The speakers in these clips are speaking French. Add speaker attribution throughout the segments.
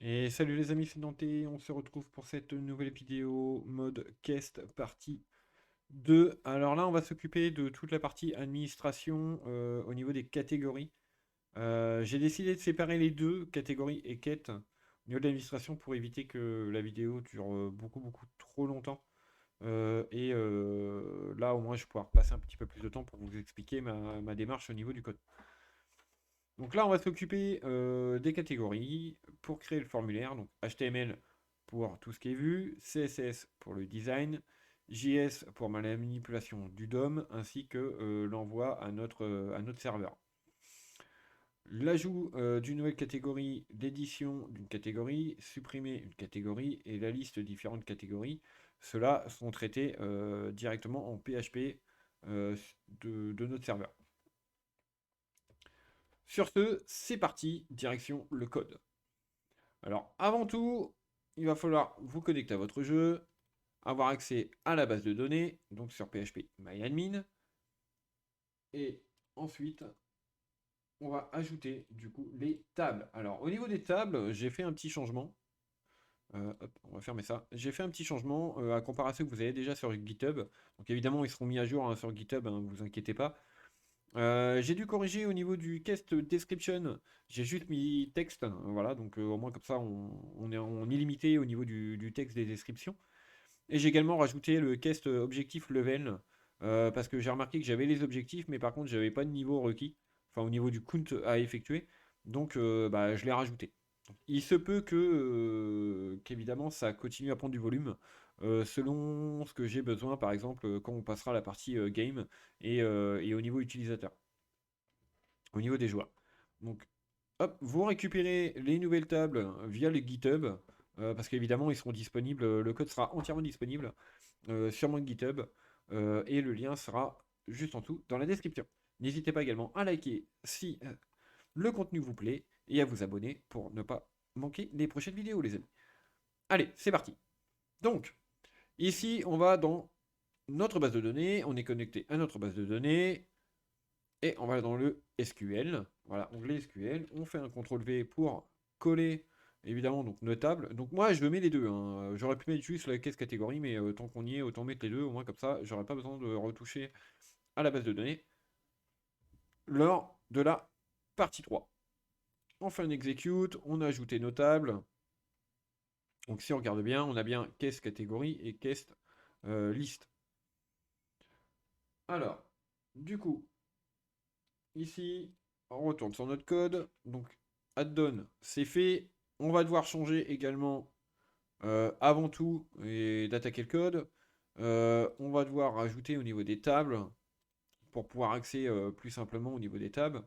Speaker 1: Et salut les amis, c'est Dante, on se retrouve pour cette nouvelle vidéo mode Quest partie 2. Alors là, on va s'occuper de toute la partie administration au niveau des catégories. J'ai décidé de séparer les deux, catégories et quêtes, au niveau de l'administration pour éviter que la vidéo dure beaucoup trop longtemps. Là, au moins, je vais pouvoir passer un petit peu plus de temps pour vous expliquer ma démarche au niveau du code. Donc là, on va s'occuper des catégories pour créer le formulaire. Donc HTML pour tout ce qui est vu, CSS pour le design, JS pour la manipulation du DOM, ainsi que l'envoi à notre serveur. L'ajout d'une nouvelle catégorie, l'édition d'une catégorie, supprimer une catégorie et la liste de différentes catégories, ceux-là sont traités directement en PHP de notre serveur. Sur ce, c'est parti, direction le code. Alors, avant tout, il va falloir vous connecter à votre jeu, avoir accès à la base de données, donc sur PHP MyAdmin, et ensuite, on va ajouter du coup les tables. Alors, au niveau des tables, j'ai fait un petit changement. Hop, on va fermer ça. J'ai fait un petit changement à comparer à ceux que vous avez déjà sur GitHub. Donc évidemment, ils seront mis à jour hein, sur GitHub, ne vous inquiétez pas. J'ai dû corriger au niveau du cast description. J'ai juste mis texte. Voilà, donc au moins comme ça, on est en illimité au niveau du texte des descriptions. Et j'ai également rajouté le cast objectif level. Parce que j'ai remarqué que j'avais les objectifs, mais par contre, j'avais pas de niveau requis. Enfin, au niveau du count à effectuer. Donc, bah, je l'ai rajouté. Il se peut que, qu'évidemment, ça continue à prendre du volume. Selon ce que j'ai besoin, par exemple, quand on passera à la partie game et au niveau utilisateur au niveau des joueurs. Donc, hop, vous récupérez les nouvelles tables via le GitHub, parce qu'évidemment, ils seront disponibles, le code sera entièrement disponible sur mon GitHub, et le lien sera juste en dessous dans la description. N'hésitez pas également à liker si le contenu vous plaît, et à vous abonner pour ne pas manquer les prochaines vidéos, les amis. Allez, c'est parti. Donc, ici, on va dans notre base de données, on est connecté à notre base de données, et on va dans le SQL. Voilà, onglet SQL. On fait un CTRL V pour coller, évidemment, donc notable. Donc moi, je mets les deux. Hein. J'aurais pu mettre juste la caisse catégorie, mais tant qu'on y est, autant mettre les deux. Au moins, comme ça, j'aurais pas besoin de retoucher à la base de données lors de la partie 3. On fait un execute, on a ajouté notable. Donc si on regarde bien, on a bien caisse catégorie et caisse liste. Alors, du coup, ici, on retourne sur notre code. Donc, add-on, c'est fait. On va devoir changer également, avant tout, et d'attaquer le code. On va devoir rajouter au niveau des tables pour pouvoir accéder plus simplement au niveau des tables.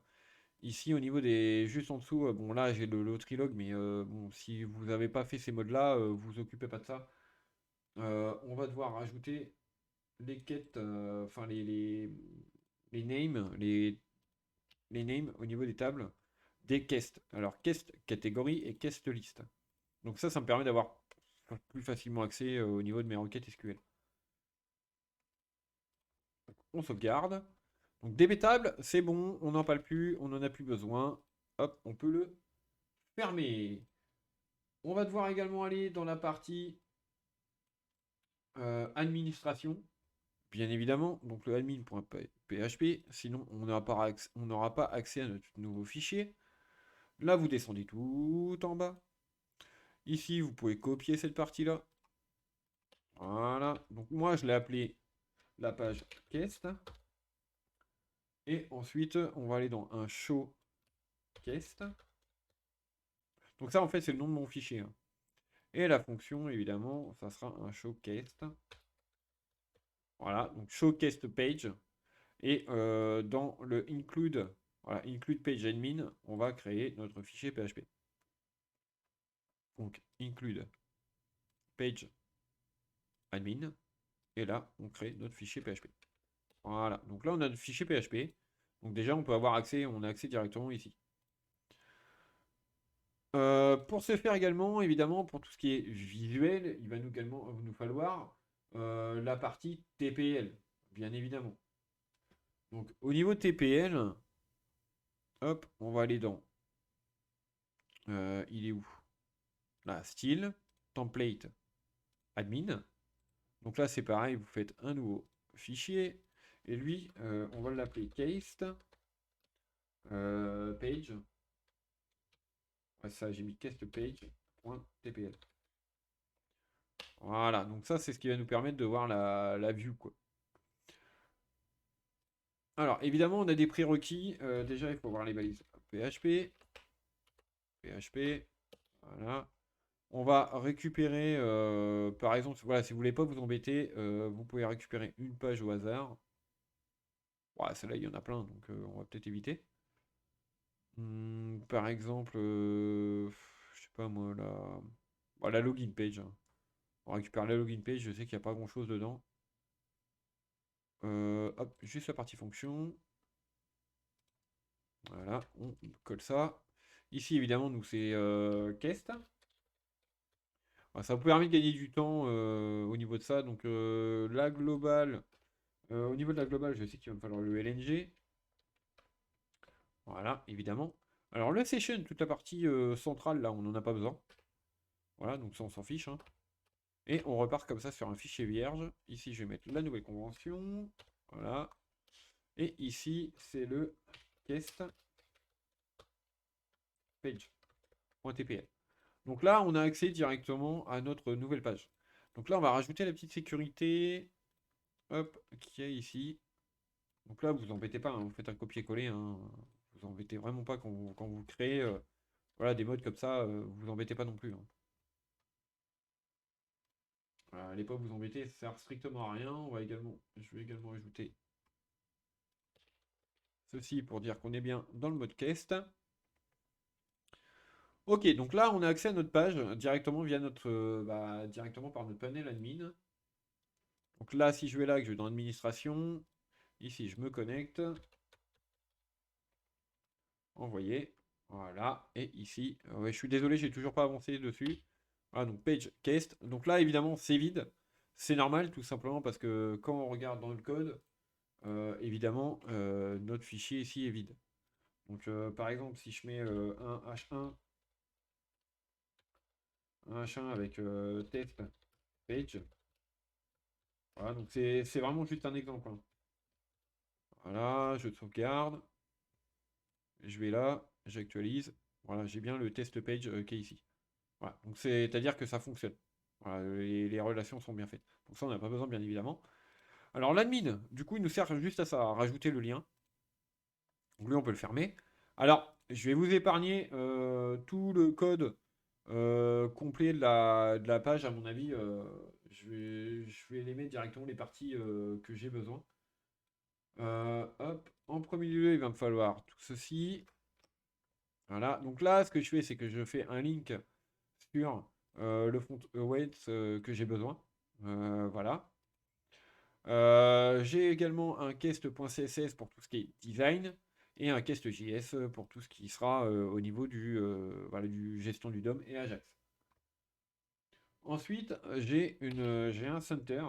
Speaker 1: Ici, au niveau des. Juste en dessous, bon là j'ai le trilog, mais bon, si vous n'avez pas fait ces modes-là, vous vous occupez pas de ça. On va devoir rajouter les quêtes, enfin les names, les names au niveau des tables des quests. Alors, quest catégorie et quest liste. Donc ça me permet d'avoir plus facilement accès au niveau de mes requêtes SQL. On sauvegarde. Donc DB table, c'est bon, on n'en parle plus, on n'en a plus besoin. Hop, on peut le fermer. On va devoir également aller dans la partie administration, bien évidemment. Donc le admin.php, sinon on n'aura pas accès à notre nouveau fichier. Là, vous descendez tout en bas. Ici, vous pouvez copier cette partie-là. Voilà. Donc moi, je l'ai appelé la page quest. Et ensuite, on va aller dans un show quest. Donc ça, en fait, c'est le nom de mon fichier. Hein. Et la fonction, évidemment, ça sera un show quest. Voilà, donc show quest page. Et dans le include, voilà, include page admin, on va créer notre fichier PHP. Donc include page admin. Et là, on crée notre fichier PHP. Voilà, donc là, on a notre fichier PHP. Donc déjà, on peut avoir accès, on a accès directement ici. Pour ce faire également, évidemment, pour tout ce qui est visuel, il va nous également nous falloir la partie TPL, bien évidemment. Donc au niveau TPL, hop, on va aller dans. Il est où? Là, style, template, admin. Donc là, c'est pareil, vous faites un nouveau fichier. Et lui, on va l'appeler case page. Ouais, ça, j'ai mis case page.tpl. Voilà, donc ça, c'est ce qui va nous permettre de voir la view, quoi. Alors, évidemment, on a des prérequis. Déjà, il faut voir les balises. PHP. PHP. Voilà. On va récupérer, par exemple, voilà, si vous voulez pas vous embêter, vous pouvez récupérer une page au hasard. Ouais, celle-là, il y en a plein, donc on va peut-être éviter. Par exemple, je sais pas moi, la login page, hein. On récupère la login page, je sais qu'il n'y a pas grand-chose dedans. Hop, juste la partie fonction. Voilà, on colle ça. Ici, évidemment, nous, c'est cast. Alors, ça vous permet de gagner du temps au niveau de ça. Donc, la globale, au niveau de la globale, je sais qu'il va me falloir le LNG. Voilà, évidemment. Alors, le session, toute la partie centrale, là, on n'en a pas besoin. Voilà, donc ça, on s'en fiche, hein. Et on repart comme ça sur un fichier vierge. Ici, je vais mettre la nouvelle convention. Voilà. Et ici, c'est le guest page.tpl. Donc là, on a accès directement à notre nouvelle page. Donc là, on va rajouter la petite sécurité, hop, qui est ici. Donc là, vous embêtez pas, hein, vous faites un copier-coller, hein. Vous embêtez vraiment pas quand vous créez voilà, des modes comme ça, vous embêtez pas non plus, hein. Voilà, allez pas vous embêter, ça sert strictement à rien. Je vais également ajouter ceci pour dire qu'on est bien dans le mode cast. Ok, donc là, on a accès à notre page directement via directement par notre panel admin. Donc là, si je vais là, que je vais dans administration, ici, je me connecte. Envoyer. Voilà. Et ici, ouais, je suis désolé, j'ai toujours pas avancé dessus. Voilà, donc page cast. Donc là, évidemment, c'est vide. C'est normal, tout simplement, parce que quand on regarde dans le code, évidemment, notre fichier ici est vide. Donc, par exemple, si je mets un H1 avec test page, voilà, donc c'est vraiment juste un exemple, hein. Voilà, je sauvegarde. Je vais là, j'actualise. Voilà, j'ai bien le test page qui est ici. Voilà, donc c'est-à-dire que ça fonctionne. Voilà, les relations sont bien faites. Donc ça, on n'a pas besoin, bien évidemment. Alors l'admin, du coup, il nous sert juste à ça, à rajouter le lien. Donc lui, on peut le fermer. Alors, je vais vous épargner tout le code complet de la page, à mon avis. Je vais les mettre directement les parties que j'ai besoin. Hop, en premier lieu, il va me falloir tout ceci. Voilà, donc là, ce que je fais, c'est que je fais un link sur le front await que j'ai besoin. Voilà. J'ai également un cast.css pour tout ce qui est design et un cast.js pour tout ce qui sera au niveau voilà, du gestion du DOM et Ajax. Ensuite, j'ai un center.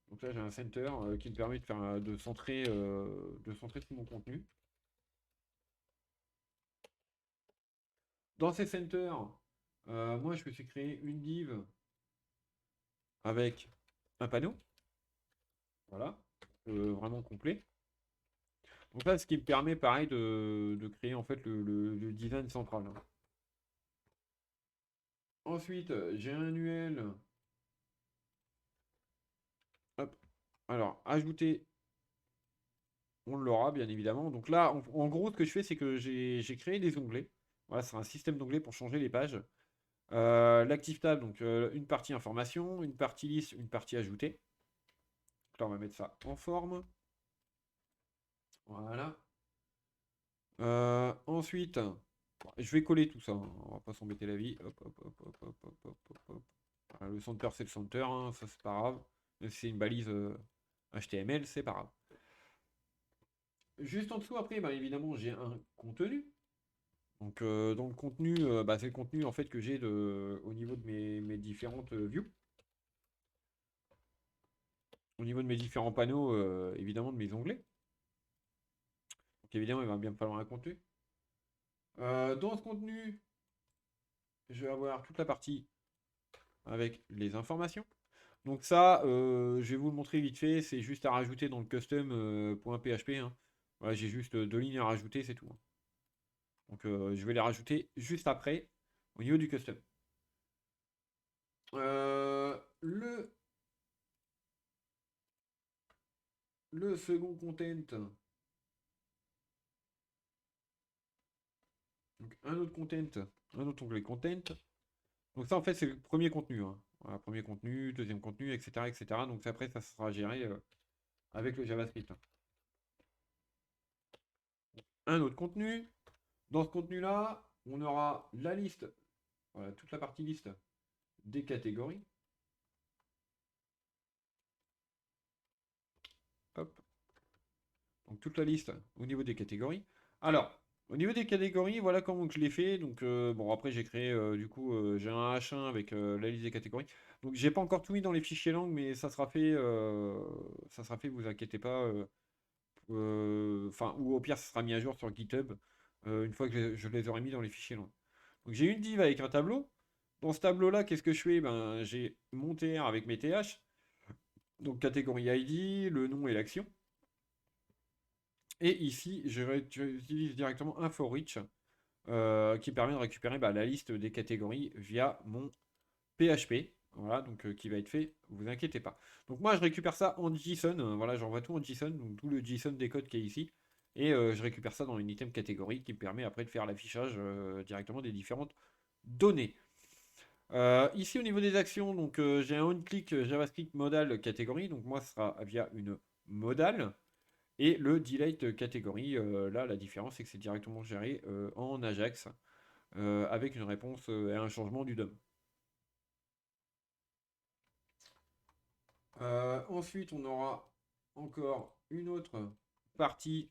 Speaker 1: Donc là, j'ai un center qui me permet de centrer tout mon contenu. Dans ces centers, moi, je me suis créé une div avec un panneau. Voilà, vraiment complet. Donc là, ce qui me permet, pareil, de créer en fait le design central, hein. Ensuite, j'ai un UL. Hop. Alors, ajouter, on l'aura bien évidemment. Donc là, en gros, ce que je fais, c'est que j'ai créé des onglets. Voilà, c'est un système d'onglets pour changer les pages. L'active tab, donc une partie information, une partie liste, une partie ajoutée. Donc là, on va mettre ça en forme. Voilà. Ensuite, je vais coller tout ça, hein. On va pas s'embêter la vie. Hop, hop, hop, hop, hop, hop, hop, hop, hop. Voilà, le center, c'est le center, hein, ça c'est pas grave. Même si c'est une balise HTML, c'est pas grave. Juste en dessous, après, bah, évidemment, j'ai un contenu. Donc, dans le contenu, c'est le contenu en fait que j'ai au niveau de mes différentes views. Au niveau de mes différents panneaux, évidemment, de mes onglets. Donc, évidemment, il va bien me falloir un contenu. Dans ce contenu, je vais avoir toute la partie avec les informations. Donc ça, je vais vous le montrer vite fait, c'est juste à rajouter dans le custom.php, hein. Voilà, j'ai juste deux lignes à rajouter, c'est tout, hein. Donc je vais les rajouter juste après, au niveau du custom. Le second content, donc un autre content, un autre onglet content. Donc ça en fait c'est le premier contenu, hein. Voilà, premier contenu, deuxième contenu, etc. etc. Donc après ça sera géré avec le JavaScript, hein. Un autre contenu. Dans ce contenu-là, on aura la liste, voilà, toute la partie liste des catégories. Hop. Donc toute la liste au niveau des catégories. Alors, au niveau des catégories, voilà comment je l'ai fait. Donc bon, après j'ai créé du coup j'ai un H1 avec la liste des catégories. Donc j'ai pas encore tout mis dans les fichiers langues, mais ça sera fait, vous inquiétez pas. Enfin, ou au pire, ça sera mis à jour sur GitHub une fois que je les aurai mis dans les fichiers langues. Donc j'ai une div avec un tableau. Dans ce tableau-là, qu'est-ce que je fais? Ben, j'ai mon TR avec mes TH. Donc catégorie ID, le nom et l'action. Et ici, j'utilise directement un for each qui permet de récupérer la liste des catégories via mon PHP. Voilà, donc qui va être fait, vous inquiétez pas. Donc moi, je récupère ça en JSON. Voilà, j'envoie tout en JSON, donc tout le JSON des codes qui est ici. Et je récupère ça dans une item catégorie qui me permet après de faire l'affichage directement des différentes données. Ici, au niveau des actions, donc j'ai un on-click JavaScript modal catégorie. Donc moi, ce sera via une modal. Et le delete catégorie, là, la différence, c'est que c'est directement géré en Ajax avec une réponse et un changement du DOM. Ensuite, on aura encore une autre partie.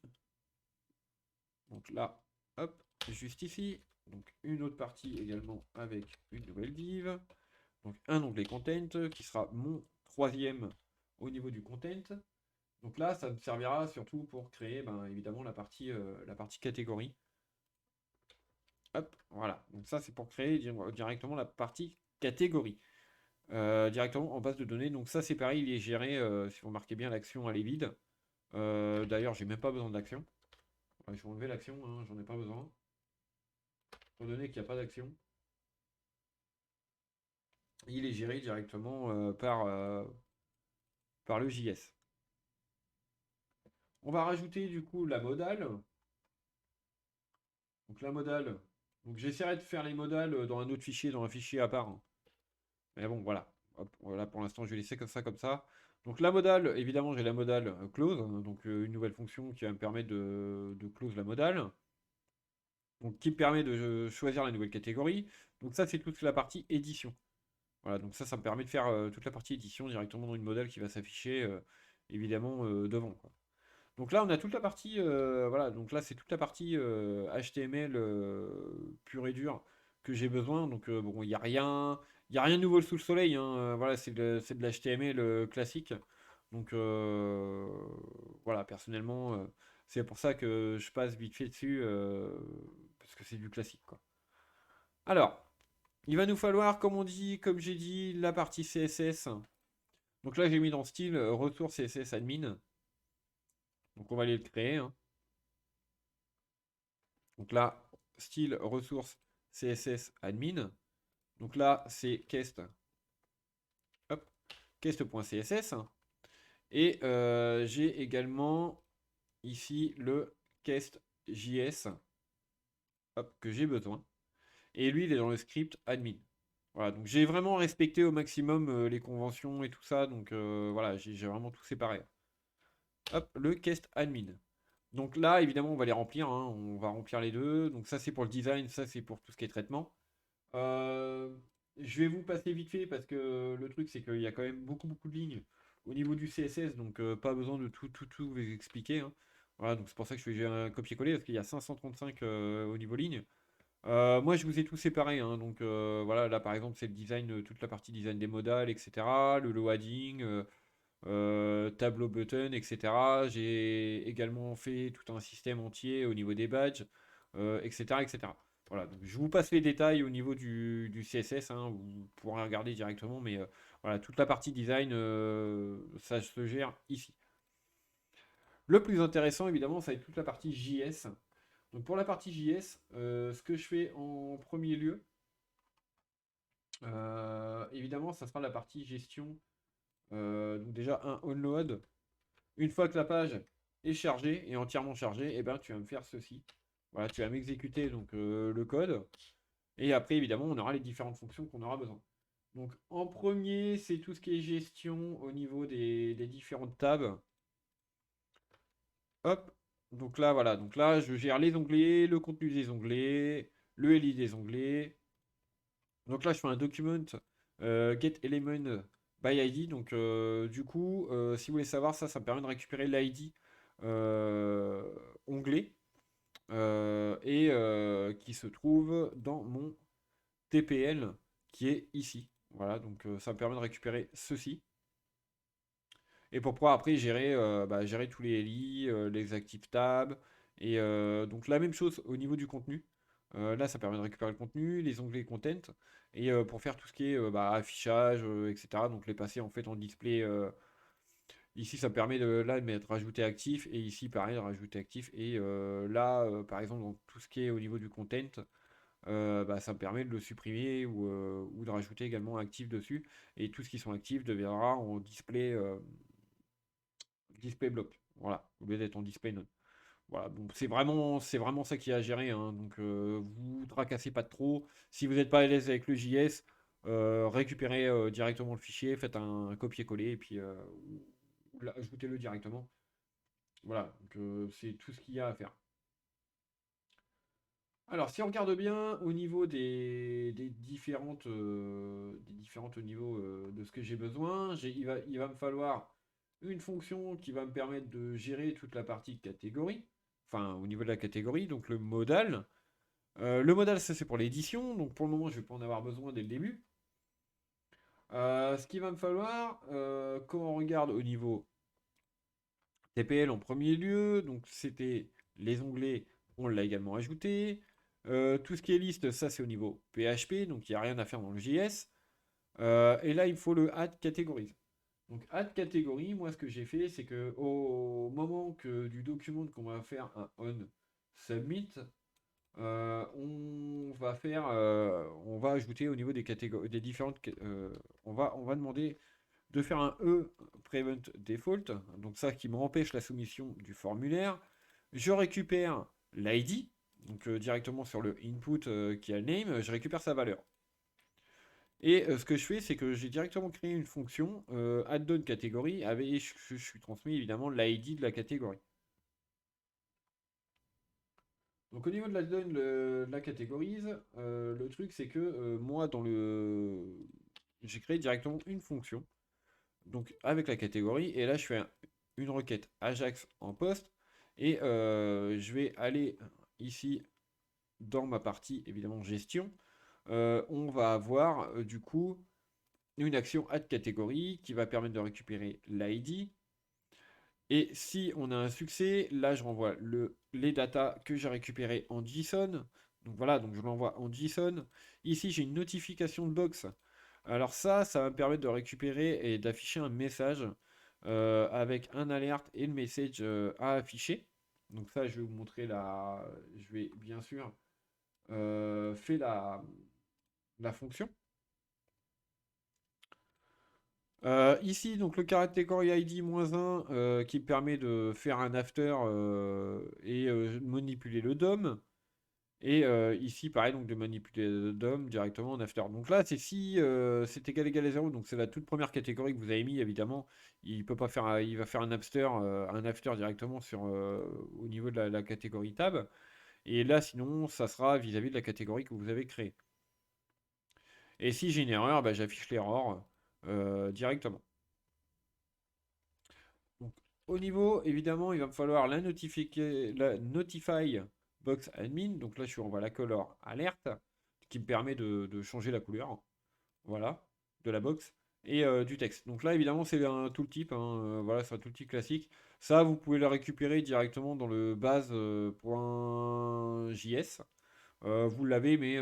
Speaker 1: Donc là, hop, juste ici. Donc une autre partie également avec une nouvelle div. Donc un onglet content qui sera mon troisième au niveau du content. Donc là, ça me servira surtout pour créer évidemment la partie catégorie. Hop, voilà. Donc ça, c'est pour créer directement la partie catégorie. Directement en base de données. Donc ça, c'est pareil, il est géré, si vous remarquez bien, l'action, elle est vide. D'ailleurs, j'ai même pas besoin d'action. Ouais, je vais enlever l'action, hein, j'en ai pas besoin. Étant donné qu'il n'y a pas d'action, il est géré directement par le JS. On va rajouter du coup la modale. Donc la modale. Donc j'essaierai de faire les modales dans un autre fichier, dans un fichier à part, hein. Mais bon, voilà. Hop, voilà, pour l'instant, je vais laisser comme ça, comme ça. Donc la modale, évidemment, j'ai la modale close, hein, donc une nouvelle fonction qui va me permettre de close la modale. Donc qui me permet de choisir la nouvelle catégorie. Donc ça, c'est toute la partie édition. Voilà, donc ça me permet de faire toute la partie édition directement dans une modèle qui va s'afficher évidemment devant, quoi. Donc là, on a toute la partie, voilà, donc là, c'est toute la partie HTML pur et dur que j'ai besoin. Donc bon, il y a rien de nouveau sous le soleil, hein, voilà, c'est de l'HTML classique. Donc voilà, personnellement, c'est pour ça que je passe vite fait dessus, parce que c'est du classique, quoi. Alors, il va nous falloir, comme j'ai dit, la partie CSS. Donc là, j'ai mis dans style ressources CSS admin. Donc on va aller le créer, hein. Donc là, style ressources CSS admin. Donc là, c'est cast, hop, cast.css. Et j'ai également ici le cast.js, hop, que j'ai besoin. Et lui, il est dans le script admin. Voilà, donc j'ai vraiment respecté au maximum les conventions et tout ça. Donc voilà, j'ai vraiment tout séparé. Hop, le cast admin. Donc là, évidemment, on va les remplir, hein. On va remplir les deux. Donc ça, c'est pour le design, ça, c'est pour tout ce qui est traitement. Euh, je vais vous passer vite fait parce que le truc, c'est qu'il y a quand même beaucoup, beaucoup de lignes au niveau du CSS. Donc pas besoin de tout vous expliquer, hein. Voilà, donc c'est pour ça que je fais un copier-coller parce qu'il y a 535 au niveau ligne. Moi, je vous ai tout séparé, hein. Donc voilà, là, par exemple, c'est le design, toute la partie design des modales, etc. Le loading. Tableau button, etc. J'ai également fait tout un système entier au niveau des badges, etc., etc. Voilà, donc je vous passe les détails au niveau du CSS, hein, vous pourrez regarder directement, mais voilà, toute la partie design, ça se gère ici. Le plus intéressant, évidemment, ça va être toute la partie JS. Donc pour la partie JS, ce que je fais en premier lieu, évidemment, ça sera la partie gestion. Donc déjà, un onload. Une fois que la page est chargée et entièrement chargée, et ben, tu vas me faire ceci. Voilà, tu vas m'exécuter donc le code. Et après, évidemment, on aura les différentes fonctions qu'on aura besoin. Donc en premier, c'est tout ce qui est gestion au niveau des différentes tabs. Hop. Donc là, voilà. Donc là, je gère les onglets, le contenu des onglets, le LI des onglets. Donc là, je fais un document get element by ID. Donc du coup, si vous voulez savoir, ça me permet de récupérer l'ID onglet et qui se trouve dans mon TPL qui est ici. Voilà, donc ça me permet de récupérer ceci. Et pour pouvoir après gérer, gérer tous les LI, les active tabs. Et donc la même chose au niveau du contenu. Là, ça permet de récupérer le contenu, les onglets content. Et pour faire tout ce qui est affichage, etc. Donc les passer en fait en display. Ici, ça permet de là de mettre rajouter actif. Et ici, pareil, de rajouter actif. Et là, par exemple, dans tout ce qui est au niveau du content, ça me permet de le supprimer ou de rajouter également actif dessus. Et tout ce qui sont actifs deviendra en display block. Voilà, au lieu d'être en display none. Voilà, donc c'est vraiment ça qui est à gérer, hein. Donc vous tracassez pas trop. Si vous n'êtes pas à l'aise avec le JS, récupérez directement le fichier, faites un copier-coller et puis ajoutez-le directement. Voilà, donc c'est tout ce qu'il y a à faire. Alors, si on regarde bien au niveau des différentes niveaux de ce que j'ai besoin, il va me falloir une fonction qui va me permettre de gérer toute la partie catégorie, enfin au niveau de la catégorie, donc le modal. Le modal, ça c'est pour l'édition, donc pour le moment je vais pas en avoir besoin dès le début. Ce qu'il va me falloir, quand on regarde au niveau TPL en premier lieu, donc c'était les onglets, on l'a également ajouté. Tout ce qui est liste, ça c'est au niveau PHP, donc il n'y a rien à faire dans le JS. Et là, il faut le add categories. Donc add category, moi ce que j'ai fait, c'est que au moment du document qu'on va faire un on submit, on va ajouter au niveau des catégories, des différentes, on va demander de faire un prevent default, donc ça qui m'empêche la soumission du formulaire. Je récupère l'ID, donc directement sur le input qui a le name, je récupère sa valeur. Et ce que je fais, c'est que j'ai directement créé une fonction add-on catégorie avec je suis transmis évidemment l'ID de la catégorie. Donc au niveau de l'add-on de la catégorise, le truc c'est que moi j'ai créé directement une fonction donc avec la catégorie et là je fais une requête Ajax en post et je vais aller ici dans ma partie évidemment gestion. On va avoir du coup une action add catégorie qui va permettre de récupérer l'ID. Et si on a un succès, là je renvoie les datas que j'ai récupérées en JSON. Donc voilà, donc je l'envoie en JSON. Ici j'ai une notification de box. Alors ça va me permettre de récupérer et d'afficher un message avec un alerte et le message à afficher. Donc ça je vais vous montrer je vais bien sûr faire la fonction. Ici, donc le category ID -1 qui permet de faire un after et de manipuler le DOM. Et ici, pareil, donc de manipuler le DOM directement en after. Donc là, c'est si c'est égal à 0, donc c'est la toute première catégorie que vous avez mis, évidemment. Il peut pas faire, il va faire un after directement au niveau de la catégorie tab. Et là, sinon, ça sera vis-à-vis de la catégorie que vous avez créée. Et si j'ai une erreur, bah, j'affiche l'erreur directement. Donc, au niveau, évidemment, il va me falloir la notify box admin. Donc là, je suis en la color alerte qui me permet de changer la couleur, voilà, de la box et du texte. Donc là, évidemment, c'est un tooltip, hein, voilà, c'est un tooltip classique. Ça, vous pouvez le récupérer directement dans le base.js. vous l'avez, mais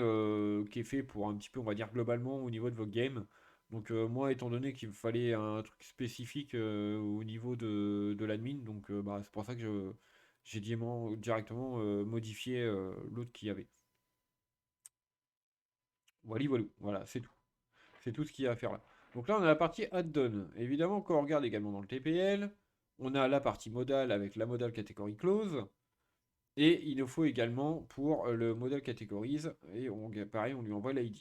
Speaker 1: qui est fait pour un petit peu, on va dire, globalement au niveau de vos games. Donc moi, étant donné qu'il me fallait un truc spécifique au niveau de l'admin, donc bah, c'est pour ça que j'ai directement modifié l'autre qu'il y avait. Voilà, voilà, voilà, c'est tout. C'est tout ce qu'il y a à faire là. Donc là, on a la partie add-on. Évidemment, quand on regarde également dans le TPL, on a la partie modal avec la modal category close. Et il nous faut également pour le modal categories, et pareil, on lui envoie l'ID.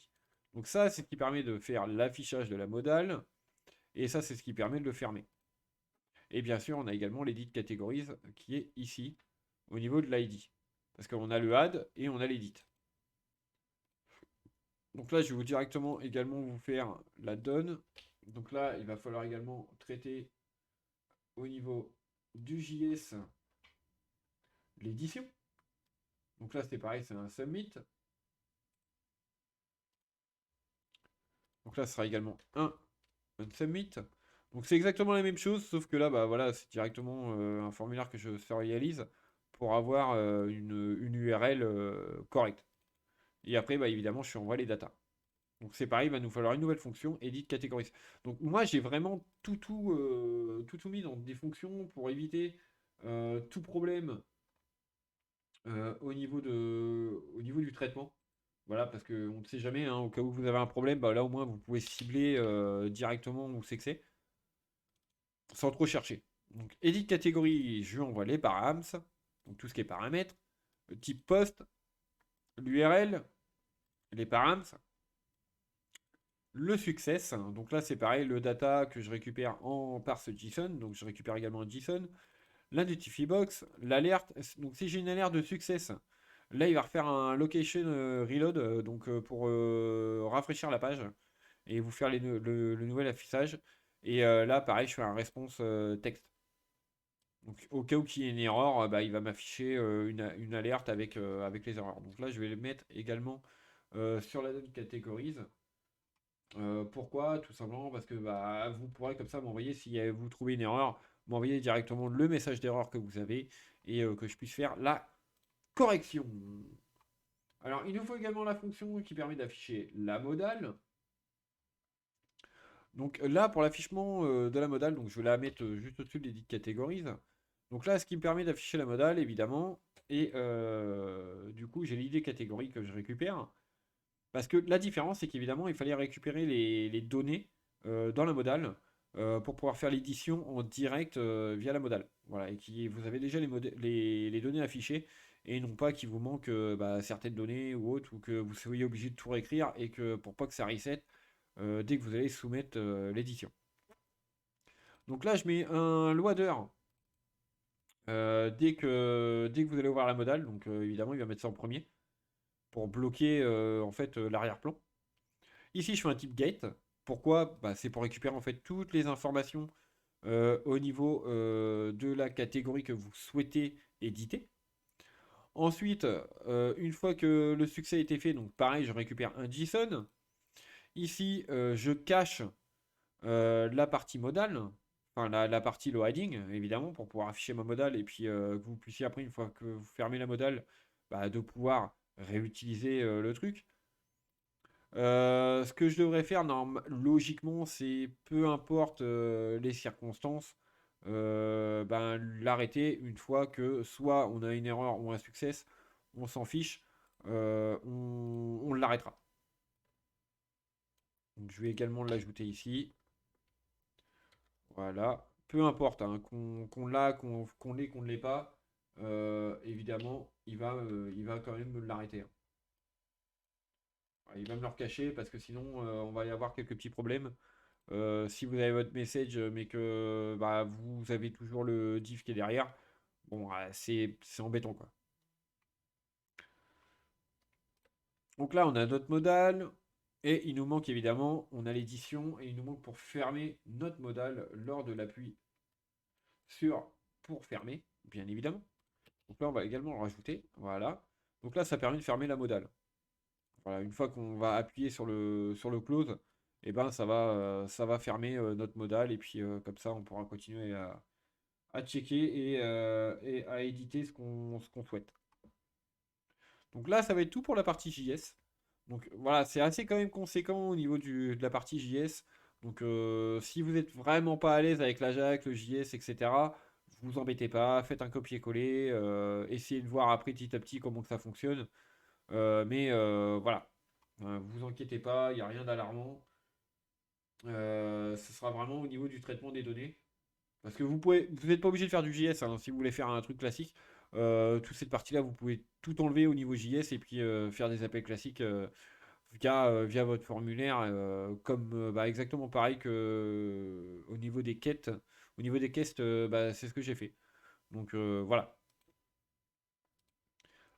Speaker 1: Donc ça, c'est ce qui permet de faire l'affichage de la modal, et ça, c'est ce qui permet de le fermer. Et bien sûr, on a également l'edit categories qui est ici, au niveau de l'ID. Parce qu'on a le add et on a l'edit. Donc là, je vais vous directement également vous faire la donne. Donc là, il va falloir également traiter au niveau du JS l'édition. Donc là, c'est pareil, c'est un submit. Donc là, ce sera également un submit. Donc c'est exactement la même chose, sauf que là, bah voilà, c'est directement un formulaire que je serialise pour avoir une URL correcte. Et après, bah évidemment, je envoie les datas. Donc c'est pareil, il va nous falloir une nouvelle fonction, edit categories. Donc moi, j'ai vraiment tout mis dans des fonctions pour éviter tout problème au niveau du traitement. Voilà, parce qu'on ne sait jamais, hein, au cas où vous avez un problème, bah là au moins vous pouvez cibler directement où c'est que c'est, sans trop chercher. Donc, edit catégorie, je lui envoie les params, donc tout ce qui est paramètres, le type post, l'URL, les params, le success, donc là c'est pareil, le data que je récupère en parse JSON, donc je récupère également un JSON, la notify box, l'alerte, donc si j'ai une alerte de success, là il va refaire un location reload, donc pour rafraîchir la page et vous faire le nouvel affichage. Et là pareil, je fais un response texte. Donc, au cas où il y ait une erreur, bah, il va m'afficher une alerte avec les erreurs. Donc là, je vais le mettre également sur la donne categories. Pourquoi? Tout simplement parce que bah, vous pourrez comme ça m'envoyer, si vous trouvez une erreur, m'envoyer directement le message d'erreur que vous avez et que je puisse faire la correction. Alors, il nous faut également la fonction qui permet d'afficher la modale. Donc là, pour l'affichement de la modale, donc je vais la mettre juste au-dessus des dites catégories. Donc là, ce qui me permet d'afficher la modale, évidemment, et du coup, j'ai l'idée catégorie que je récupère. Parce que la différence, c'est qu'évidemment, il fallait récupérer les données dans la modale pour pouvoir faire l'édition en direct via la modale. Voilà, et vous avez déjà les données affichées et non pas qu'il vous manque bah, certaines données ou autres, ou que vous soyez obligé de tout réécrire et que pour pas que ça reset dès que vous allez soumettre l'édition. Donc là, je mets un loader dès que vous allez ouvrir la modale. Donc évidemment, il va mettre ça en premier pour bloquer en fait l'arrière-plan. Ici, je fais un type gate. Pourquoi? Bah, c'est pour récupérer en fait toutes les informations au niveau de la catégorie que vous souhaitez éditer. Ensuite, une fois que le succès a été fait, donc pareil, je récupère un JSON. Ici, je cache la partie modale, enfin la partie loading, évidemment, pour pouvoir afficher ma modale et puis que vous puissiez après, une fois que vous fermez la modale, bah, de pouvoir réutiliser le truc. Ce que je devrais faire, logiquement, c'est peu importe les circonstances, ben, l'arrêter une fois que soit on a une erreur ou un succès, on s'en fiche, on l'arrêtera. Donc, je vais également l'ajouter ici. Voilà. Peu importe, hein, qu'on l'a, qu'on l'ait, qu'on ne l'ait pas, évidemment, il va quand même me l'arrêter, hein. Il va me le recacher parce que sinon, on va y avoir quelques petits problèmes. Si vous avez votre message, mais que bah, vous avez toujours le div qui est derrière, bon, c'est embêtant, quoi. Donc là, on a notre modal. Et il nous manque évidemment, on a l'édition, et il nous manque pour fermer notre modal lors de l'appui sur pour fermer, bien évidemment. Donc là, on va également le rajouter. Voilà. Donc là, ça permet de fermer la modale. Voilà, une fois qu'on va appuyer sur le close, et ben ça va fermer notre modale. Et puis comme ça, on pourra continuer à checker et à éditer ce qu'on souhaite. Donc là, ça va être tout pour la partie JS. Donc voilà, c'est assez quand même conséquent au niveau de la partie JS. Donc si vous êtes vraiment pas à l'aise avec l'Ajax, le JS, etc., vous embêtez pas, faites un copier-coller, essayez de voir après petit à petit comment que ça fonctionne. Mais voilà, vous inquiétez pas, il n'y a rien d'alarmant. Ce sera vraiment au niveau du traitement des données. Parce que vous n'êtes pas obligé de faire du JS, hein, si vous voulez faire un truc classique. Toute cette partie-là, vous pouvez tout enlever au niveau JS et puis faire des appels classiques via votre formulaire, comme bah, exactement pareil que au niveau des quêtes. Au niveau des quests, bah, c'est ce que j'ai fait. Donc voilà.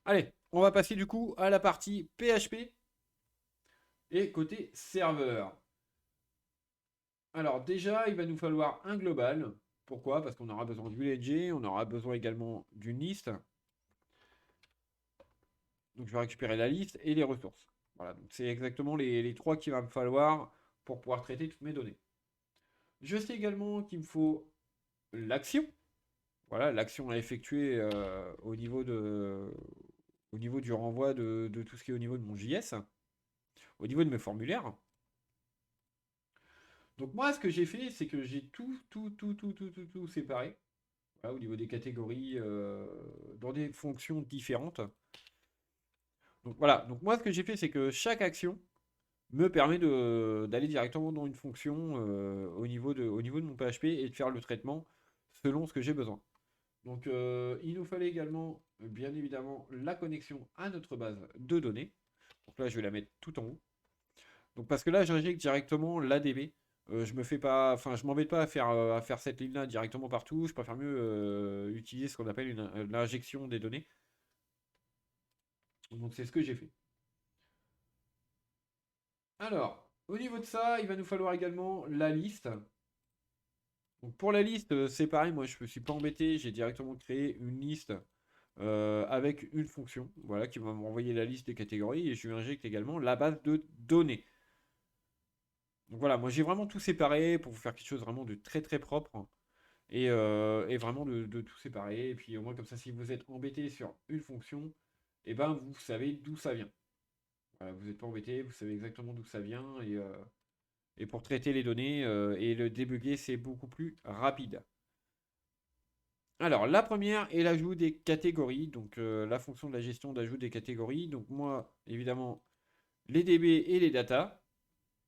Speaker 1: Allez, on va passer du coup à la partie PHP et côté serveur. Alors déjà, il va nous falloir un global. Pourquoi? Parce qu'on aura besoin du LNG, on aura besoin également d'une liste. Donc je vais récupérer la liste et les ressources. Voilà, donc c'est exactement les trois qu'il va me falloir pour pouvoir traiter toutes mes données. Je sais également qu'il me faut l'action. Voilà, l'action à effectuer au niveau du renvoi de tout ce qui est au niveau de mon JS, au niveau de mes formulaires. Donc moi, ce que j'ai fait, c'est que j'ai tout séparé. Voilà, au niveau des catégories, dans des fonctions différentes. Donc voilà, donc moi, ce que j'ai fait, c'est que chaque action me permet d'aller directement dans une fonction au niveau de mon PHP et de faire le traitement selon ce que j'ai besoin. Donc il nous fallait également, bien évidemment, la connexion à notre base de données. Donc là, je vais la mettre tout en haut. Donc parce que là, j'injecte directement l'ADB. Je me fais pas, enfin, je m'embête pas à faire cette ligne-là directement partout. Je préfère mieux utiliser ce qu'on appelle l'injection des données. Donc c'est ce que j'ai fait. Alors, au niveau de ça, il va nous falloir également la liste. Donc pour la liste, c'est pareil, moi je ne me suis pas embêté, j'ai directement créé une liste avec une fonction, voilà, qui va m'envoyer la liste des catégories et je lui injecte également la base de données. Donc voilà, moi j'ai vraiment tout séparé pour vous faire quelque chose vraiment de très très propre et vraiment de tout séparer. Et puis au moins comme ça, si vous êtes embêté sur une fonction, et ben vous savez d'où ça vient. Voilà, vous n'êtes pas embêté, vous savez exactement d'où ça vient et pour traiter les données et le débugger, c'est beaucoup plus rapide. Alors, la première est l'ajout des catégories, donc la fonction de la gestion d'ajout des catégories. Donc moi, évidemment, les DB et les data.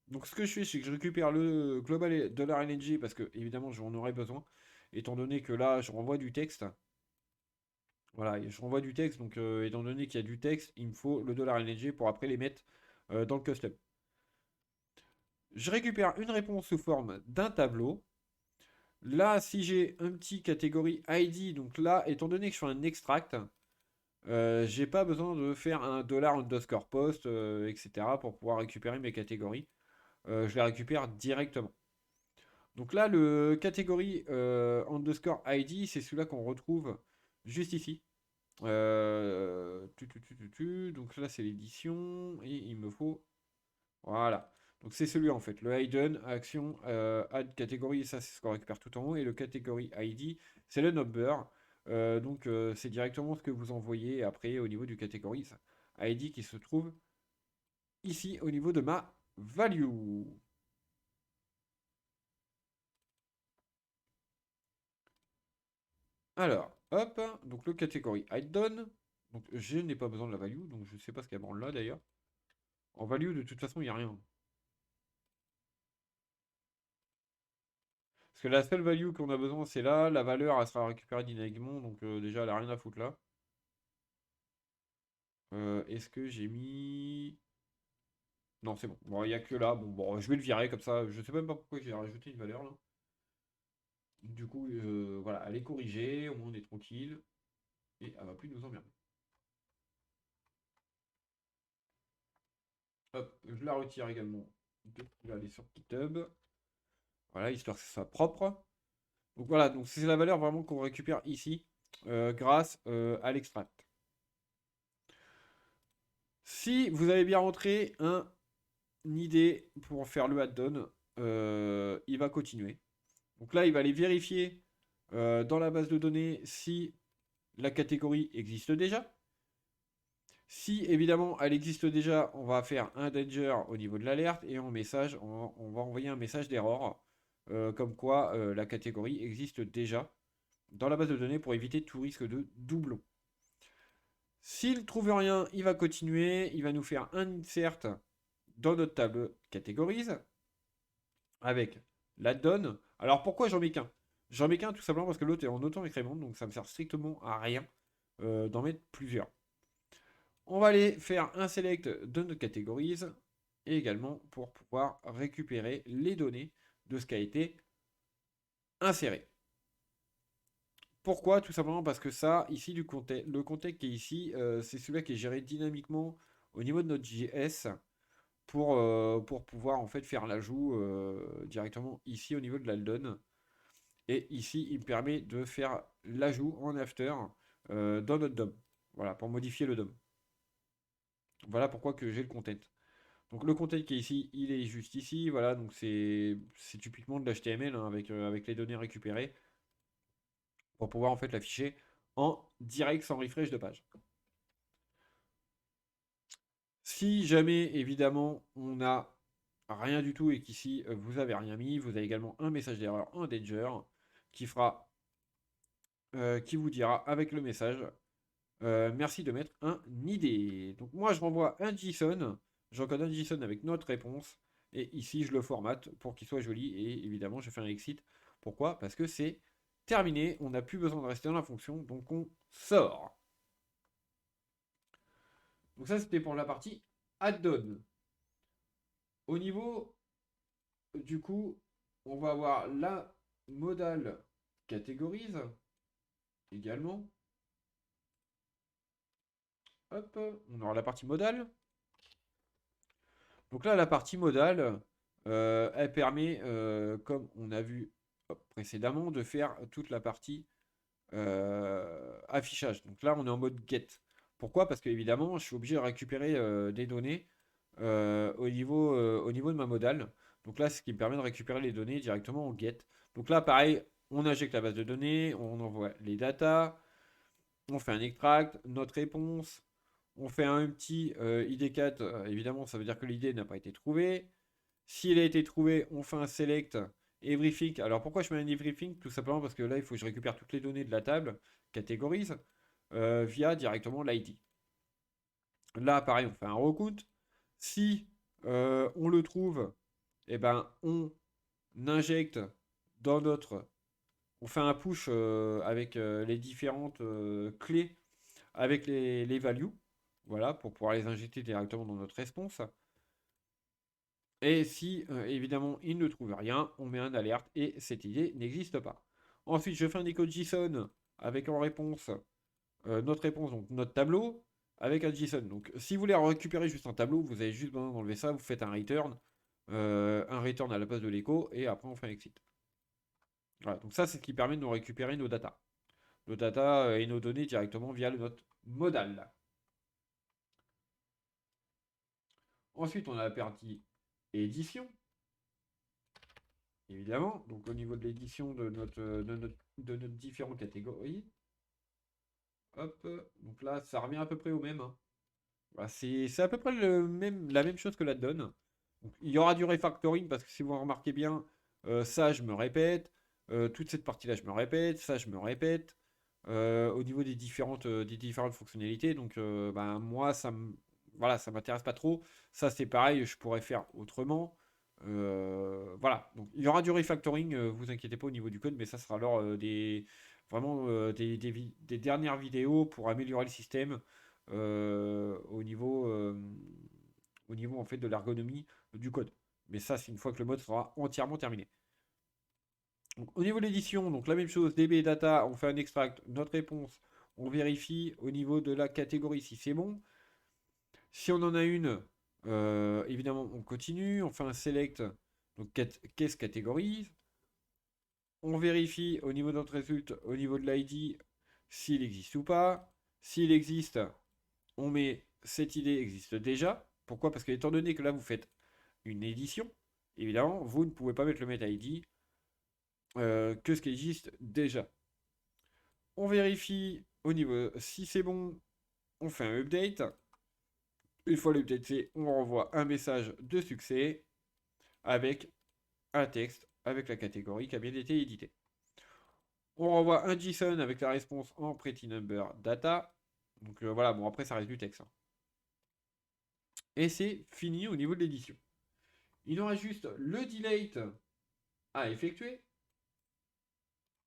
Speaker 1: Donc ce que je fais, c'est que je récupère le global $LNG parce que évidemment j'en aurai besoin, étant donné que là je renvoie du texte. Voilà, je renvoie du texte, donc étant donné qu'il y a du texte, il me faut le $LNG pour après les mettre dans le custom. Je récupère une réponse sous forme d'un tableau. Là, si j'ai un petit catégorie ID, donc là, étant donné que je fais un extract, j'ai pas besoin de faire un $_post, etc. pour pouvoir récupérer mes catégories. Je les récupère directement. Donc là, le catégorie underscore ID, c'est celui-là qu'on retrouve juste ici. Donc là, c'est l'édition. Et il me faut. Voilà. Donc c'est celui en fait. Le hidden, action, add catégorie, ça c'est ce qu'on récupère tout en haut. Et le catégorie ID, c'est le number. Donc c'est directement ce que vous envoyez après au niveau du catégorie ID qui se trouve ici au niveau de ma value. Alors, hop, donc le catégorie hidden. Donc je n'ai pas besoin de la value, donc je ne sais pas ce qu'il y a dans là d'ailleurs. En value, de toute façon, il n'y a rien. Parce que la seule value qu'on a besoin, c'est là. La valeur, elle sera récupérée dynamiquement, donc déjà, elle n'a rien à foutre là. Est-ce que j'ai mis... Non, c'est bon. Bon, il n'y a que là. Bon, je vais le virer comme ça. Je sais même pas pourquoi j'ai rajouté une valeur là. Du coup, voilà, elle est corrigée. Au moins, on est tranquille. Et elle va plus nous emmerder. Hop, je la retire également. Je vais aller sur GitHub. Voilà, histoire que ce soit propre. Donc voilà, donc c'est la valeur vraiment qu'on récupère ici grâce à l'extract. Si vous avez bien rentré une idée pour faire le add-on, il va continuer. Donc là, il va aller vérifier dans la base de données si la catégorie existe déjà. Si évidemment elle existe déjà, on va faire un danger au niveau de l'alerte et en message, on va envoyer un message d'erreur comme quoi la catégorie existe déjà dans la base de données pour éviter tout risque de doublon. S'il ne trouve rien, il va continuer, il va nous faire un insert dans notre table catégorise avec la donne. Alors pourquoi j'en mets qu'un? J'en mets qu'un tout simplement parce que l'autre est en auto-incrément, donc ça me sert strictement à rien d'en mettre plusieurs. On va aller faire un select de notre catégorise et également pour pouvoir récupérer les données de ce qui a été inséré. Pourquoi? Tout simplement parce que ça, ici, le contexte qui est ici, c'est celui qui est géré dynamiquement au niveau de notre JS pour pouvoir en fait faire l'ajout directement ici au niveau de l'Aldon. Et ici, il me permet de faire l'ajout en after dans notre DOM. Voilà, pour modifier le DOM. Voilà pourquoi que j'ai le content. Donc le content qui est ici, il est juste ici. Voilà, donc c'est typiquement de l'HTML hein, avec les données récupérées pour pouvoir en fait l'afficher en direct sans refresh de page. Si jamais évidemment on n'a rien du tout et qu'ici vous avez rien mis, vous avez également un message d'erreur en danger qui fera qui vous dira avec le message merci de mettre un ID. Donc moi je renvoie un JSON, j'encode un JSON avec notre réponse et ici je le formate pour qu'il soit joli et évidemment je fais un exit. Pourquoi? Parce que c'est terminé, on n'a plus besoin de rester dans la fonction donc on sort. Donc ça c'était pour la partie add-on. Au niveau du coup, on va avoir la modale catégorise également. Hop, on aura la partie modale. Donc là, la partie modale, elle permet, comme on a vu précédemment, de faire toute la partie affichage. Donc là, on est en mode get. Pourquoi? Parce qu'évidemment, je suis obligé de récupérer des données au niveau de ma modale. Donc là, c'est ce qui me permet de récupérer les données directement en get. Donc là, pareil, on injecte la base de données, on envoie les datas, on fait un extract, notre réponse, on fait un petit ID4, évidemment, ça veut dire que l'idée n'a pas été trouvée. S'il a été trouvé, on fait un select everything. Alors pourquoi je mets un everything? Tout simplement parce que là, il faut que je récupère toutes les données de la table, catégorise, via directement l'ID. Là, pareil, on fait un recount. Si on le trouve, eh ben, on injecte dans notre... On fait un push avec les différentes clés, avec les values, voilà, pour pouvoir les injecter directement dans notre response. Et si évidemment il ne trouve rien, on met un alerte et cette idée n'existe pas. Ensuite, je fais un echo JSON avec en réponse notre réponse, donc notre tableau, avec un JSON. Donc si vous voulez récupérer juste un tableau, vous avez juste besoin d'enlever ça, vous faites un return à la place de l'écho, et après on fait un exit. Voilà, donc ça c'est ce qui permet de nous récupérer nos datas. Nos datas et nos données directement via notre modal. Ensuite, on a la partie édition. Évidemment, donc au niveau de l'édition de notre différentes catégories. Hop, donc là, ça revient à peu près au même. Hein. Voilà, c'est à peu près la même chose que la donne. Donc, il y aura du refactoring parce que si vous remarquez bien, ça je me répète, toute cette partie-là je me répète, ça je me répète, au niveau des différentes fonctionnalités. Donc ben, moi, voilà, ça m'intéresse pas trop. Ça c'est pareil, je pourrais faire autrement. Voilà, donc il y aura du refactoring, vous inquiétez pas au niveau du code, mais ça sera alors vraiment des dernières vidéos pour améliorer le système au niveau en fait de l'ergonomie du code. Mais ça, c'est une fois que le mode sera entièrement terminé. Donc, au niveau de l'édition, donc la même chose, DB data, on fait un extract, notre réponse, on vérifie au niveau de la catégorie si c'est bon. Si on en a une, évidemment, on continue, on fait un select, donc qu'est-ce catégorise. On vérifie au niveau de notre résultat, au niveau de l'ID, s'il existe ou pas. S'il existe, on met cette idée existe déjà. Pourquoi? Parce que étant donné que là vous faites une édition, évidemment, vous ne pouvez pas mettre le meta ID que ce qui existe déjà. On vérifie au niveau si c'est bon, on fait un update. Une fois l'update fait, on renvoie un message de succès avec un texte avec la catégorie qui a bien été éditée. On renvoie un JSON avec la réponse en pretty number data. Donc voilà, bon après ça reste du texte, hein. Et c'est fini au niveau de l'édition. Il nous reste juste le delete à effectuer.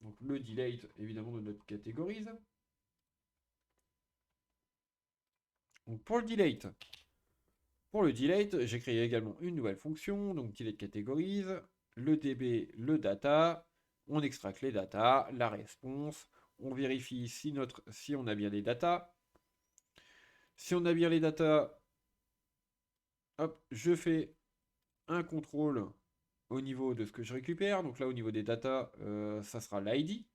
Speaker 1: Donc le delete évidemment de notre catégorise. Donc pour le delete, j'ai créé également une nouvelle fonction, donc delete catégorise, le db, le data, on extracte les data, la réponse, on vérifie si on a bien les data. Si on a bien les data, hop, je fais un contrôle au niveau de ce que je récupère. Donc là, au niveau des data, ça sera l'ID.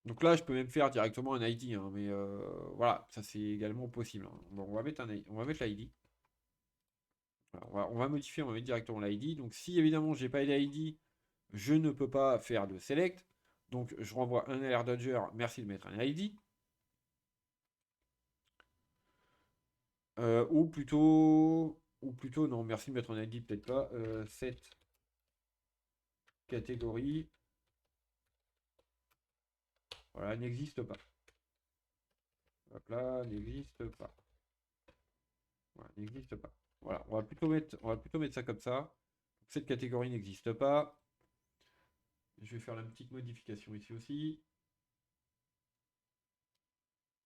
Speaker 1: Donc là, je peux même faire directement un ID, hein, mais voilà, ça c'est également possible, hein. Bon, on va mettre l'ID. Voilà, on va modifier, on va mettre directement l'ID. Donc si évidemment j'ai pas l'ID, je ne peux pas faire de select. Donc je renvoie un alert dodger, merci de mettre un ID. Ou plutôt, non, merci de mettre un ID, peut-être pas. Cette catégorie, voilà, n'existe pas. Hop là, n'existe pas. Voilà, n'existe pas. Voilà, on va plutôt mettre ça comme ça. Cette catégorie n'existe pas. Je vais faire la petite modification ici aussi.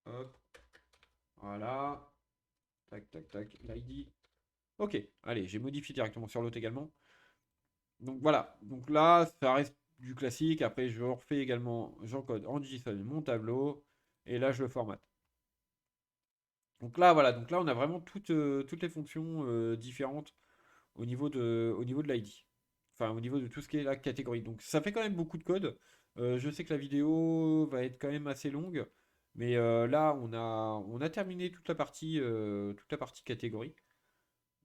Speaker 1: Hop, voilà. Tac, tac, tac, l'ID. Ok, allez, j'ai modifié directement sur l'autre également. Donc voilà, donc là, ça reste du classique. Après, je refais également, j'encode en JSON mon tableau. Et là, je le formate. Donc là, voilà, donc là, on a vraiment toutes les fonctions différentes au niveau de l'ID. Enfin, au niveau de tout ce qui est la catégorie. Donc ça fait quand même beaucoup de code. Je sais que la vidéo va être quand même assez longue. Mais là, on a terminé toute la partie catégorie.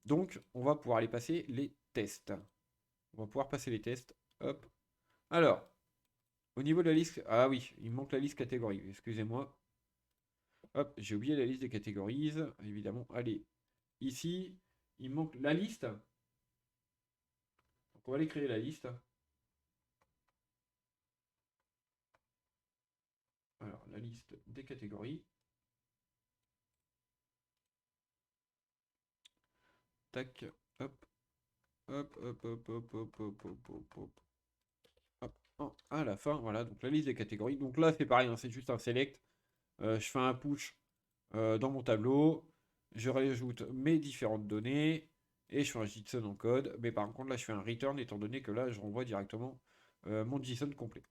Speaker 1: Donc, on va pouvoir aller passer les tests. On va pouvoir passer les tests. Hop. Alors, au niveau de la liste. Ah oui, il me manque la liste catégorie. Excusez-moi. Hop, j'ai oublié la liste des catégories. Évidemment, allez. Ici, il me manque la liste. Donc, on va aller créer la liste. Alors, la liste des catégories. Tac. Hop. Hop, hop, hop, hop, hop, hop, hop, hop, hop. Hop. À la fin, voilà. Donc, la liste des catégories. Donc là, c'est pareil, hein, c'est juste un select. Je fais un push dans mon tableau, je rajoute mes différentes données et je fais un JSON en code. Mais par contre, là, je fais un return étant donné que là, je renvoie directement mon JSON complet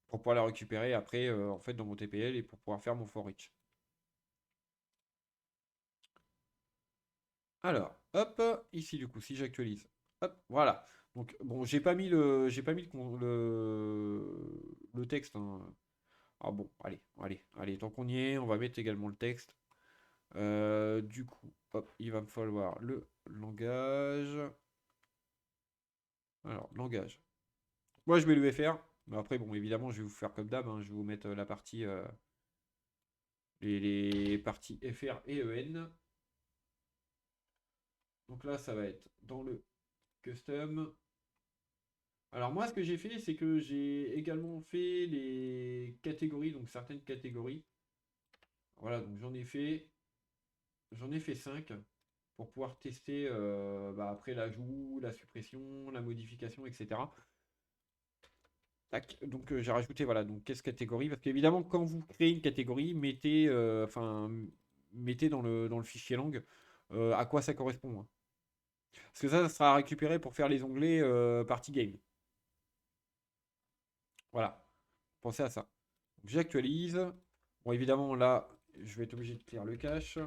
Speaker 1: pour pouvoir la récupérer après en fait dans mon TPL et pour pouvoir faire mon for each. Alors, hop, ici du coup, si j'actualise, hop, voilà. Donc bon, j'ai pas mis le texte, hein. Ah bon, allez, allez, allez, tant qu'on y est, on va mettre également le texte. Du coup, hop, il va me falloir le langage. Alors, langage. Moi, je mets le FR. Mais après, bon, évidemment, je vais vous faire comme d'hab, hein, je vais vous mettre la partie, les parties FR et EN. Donc là, ça va être dans le custom. Alors moi, ce que j'ai fait, c'est que j'ai également fait les catégories, donc certaines catégories. Voilà, donc j'en ai fait 5 pour pouvoir tester après l'ajout, la suppression, la modification, etc. Tac, donc j'ai rajouté, voilà, donc qu'est-ce catégorie? Parce qu'évidemment, quand vous créez une catégorie, mettez dans le fichier lang à quoi ça correspond, hein. Parce que ça sera récupéré pour faire les onglets party game. Voilà, pensez à ça. Donc j'actualise. Bon, évidemment, là, je vais être obligé de clear le cache.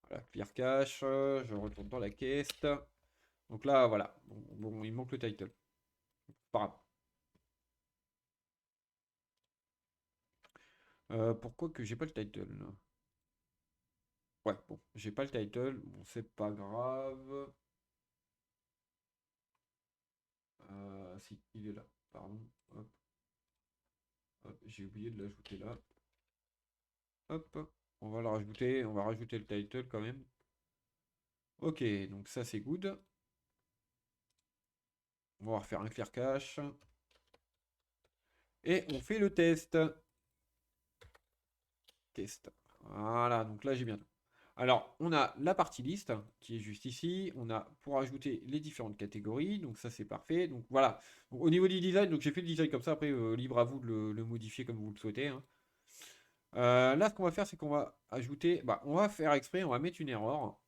Speaker 1: Voilà, clear cache, je retourne dans la caisse. Donc là, voilà. Bon, il manque le title. Pas grave. Pourquoi que j'ai pas le title là? Ouais, bon, j'ai pas le title. Bon, c'est pas grave. Si, il est là. Pardon. Hop, hop, j'ai oublié de l'ajouter là. Hop. On va le rajouter. On va rajouter le title quand même. Ok, donc ça c'est good. On va refaire un clear cache. Et on fait le test. Test. Voilà, donc là j'ai bien tout. Alors, on a la partie liste qui est juste ici. On a pour ajouter les différentes catégories. Donc ça c'est parfait. Donc voilà. Donc, au niveau du design, donc j'ai fait le design comme ça. Après, libre à vous de le modifier comme vous le souhaitez, hein. Là, ce qu'on va faire, c'est qu'on va ajouter. Bah, on va faire exprès, on va mettre une erreur.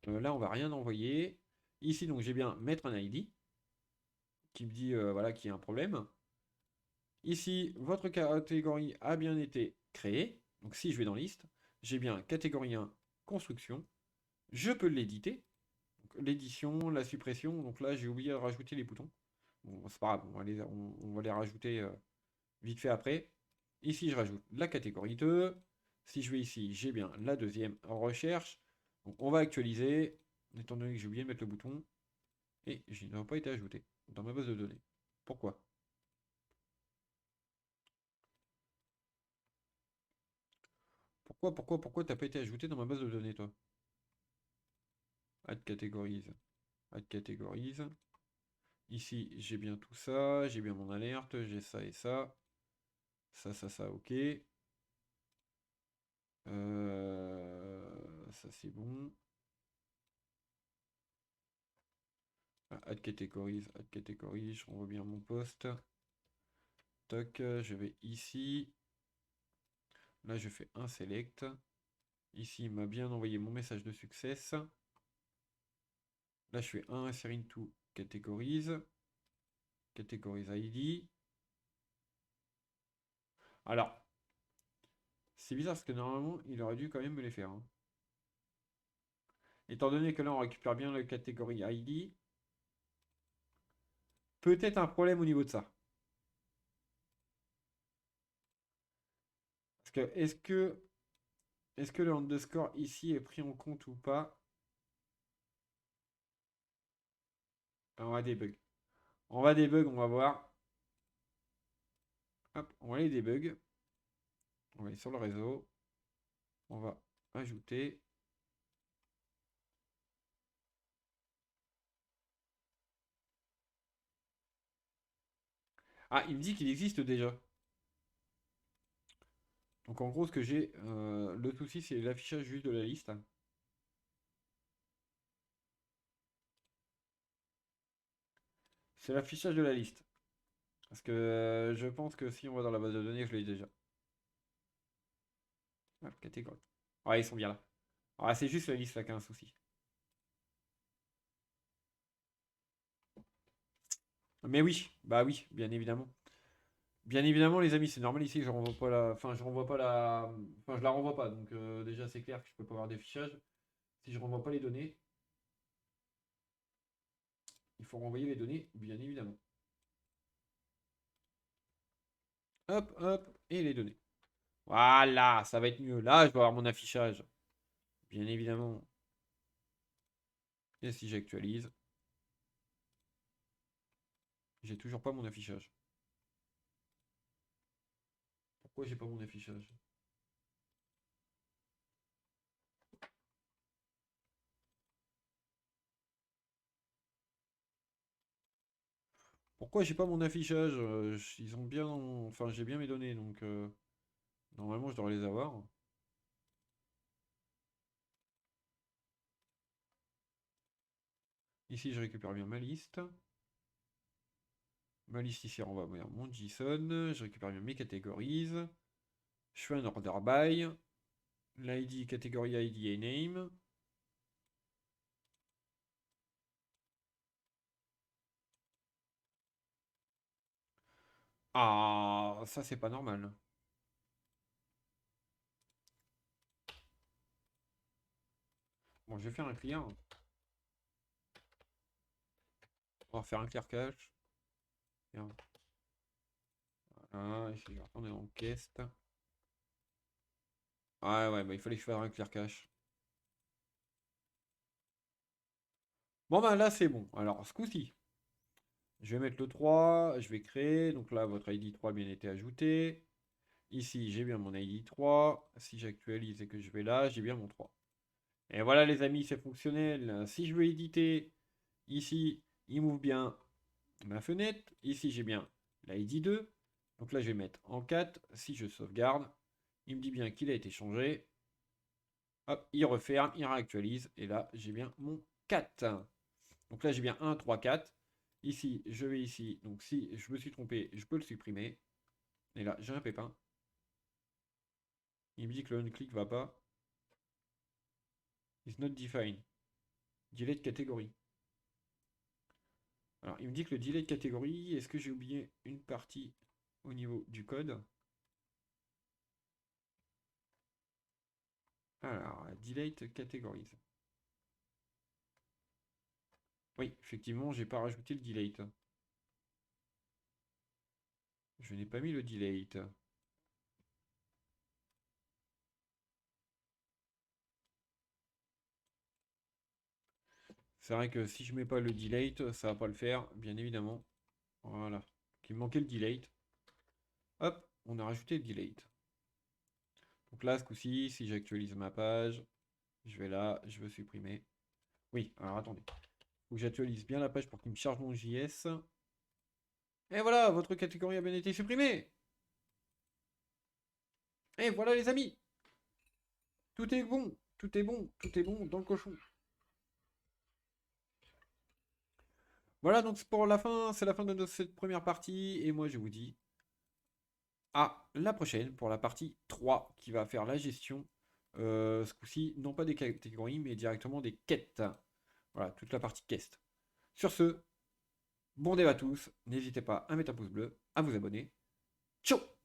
Speaker 1: Là, on va rien envoyer. Ici, donc j'ai bien mettre un ID qui me dit voilà qu'il y a un problème. Ici, votre catégorie a bien été créée. Donc si je vais dans liste, j'ai bien catégorie 1 construction. Je peux l'éditer. L'édition, la suppression. Donc là, j'ai oublié de rajouter les boutons. Bon, c'est pas grave, on va les rajouter vite fait après. Ici, je rajoute la catégorie 2. Si je vais ici, j'ai bien la deuxième recherche. Donc on va actualiser, étant donné que j'ai oublié de mettre le bouton. Et il n'a pas été ajouté dans ma base de données. Pourquoi? Pourquoi t'as pas été ajouté dans ma base de données, toi? Add categories. Add categories. Ici, j'ai bien tout ça. J'ai bien mon alerte. J'ai ça et ça. Ça, ok. Ça, c'est bon. Ah, add categories. Je renvoie bien mon poste. Toc, je vais ici. Là, je fais un select. Ici, il m'a bien envoyé mon message de success. Là, je fais un assign to categories. Categories ID. Alors, c'est bizarre parce que normalement, il aurait dû quand même me les faire, hein. Étant donné que là, on récupère bien la catégorie ID, peut-être un problème au niveau de ça. Parce que est-ce que le underscore ici est pris en compte ou pas? On va débug. On va débug, on va voir. Hop, on va aller débug. On va aller sur le réseau. On va ajouter. Ah, il me dit qu'il existe déjà. Donc en gros, ce que j'ai, le souci, c'est l'affichage juste de la liste. C'est l'affichage de la liste. Parce que je pense que si on va dans la base de données, je l'ai déjà. Hop, catégorie. Ouais, ils sont bien là. Ah, c'est juste la liste là qui a un souci. Mais oui, bah oui, bien évidemment. Bien évidemment, les amis, c'est normal ici, je renvoie pas la. Enfin, je renvoie pas la. Enfin, je la renvoie pas. Donc déjà, c'est clair que je peux pas avoir d'affichage. Si je renvoie pas les données, il faut renvoyer les données, bien évidemment. Hop, hop, et les données. Voilà, ça va être mieux. Là, je vais avoir mon affichage. Bien évidemment. Et si j'actualise, j'ai toujours pas mon affichage. Pourquoi j'ai pas mon affichage? Pourquoi j'ai pas mon affichage? Ils ont bien. Enfin, j'ai bien mes données, donc normalement, je devrais les avoir. Ici, je récupère bien ma liste. Ma liste ici renvoie bien mon JSON. Je récupère bien mes catégories. Je fais un order by. L'ID, catégorie ID et name. Ah, ça c'est pas normal. Bon, je vais faire un clear. On va faire un clear cache. Voilà, ici je vais retourner en caisse. Ah ouais, bah il fallait que je fasse un clear cache. Bon bah là c'est bon. Alors ce coup-ci, je vais mettre le 3, je vais créer. Donc là votre ID 3 a bien été ajouté. Ici, j'ai bien mon ID 3. Si j'actualise et que je vais là, j'ai bien mon 3. Et voilà les amis, c'est fonctionnel. Si je veux éditer, ici, il m'ouvre bien ma fenêtre. Ici, j'ai bien l'ID 2. Donc là, je vais mettre en 4. Si je sauvegarde, il me dit bien qu'il a été changé. Hop, il referme, il réactualise. Et là, j'ai bien mon 4. Donc là, j'ai bien 1, 3, 4. Ici, je vais ici. Donc si je me suis trompé, je peux le supprimer. Et là, j'ai un pépin. Il me dit que le on-click va pas. Is not defined. Delete catégorie. Alors, il me dit que le delete catégorie, est-ce que j'ai oublié une partie au niveau du code? Alors, delete categories. Oui, effectivement, j'ai pas rajouté le delete. Je n'ai pas mis le delete. C'est vrai que si je mets pas le delete, ça va pas le faire, bien évidemment. Voilà. Donc, il me manquait le delete. Hop, on a rajouté le delete. Donc là, ce coup-ci, si j'actualise ma page, je vais là, je veux supprimer. Oui, alors attendez. Faut que j'actualise bien la page pour qu'il me charge mon JS. Et voilà, votre catégorie a bien été supprimée. Et voilà les amis. Tout est bon, tout est bon, tout est bon dans le cochon. Voilà, donc c'est pour la fin, c'est la fin de cette première partie. Et moi, je vous dis à la prochaine pour la partie 3 qui va faire la gestion. Ce coup-ci, non pas des catégories, mais directement des quêtes. Voilà, toute la partie quest. Sur ce, bon débat à tous. N'hésitez pas à mettre un pouce bleu, à vous abonner. Ciao!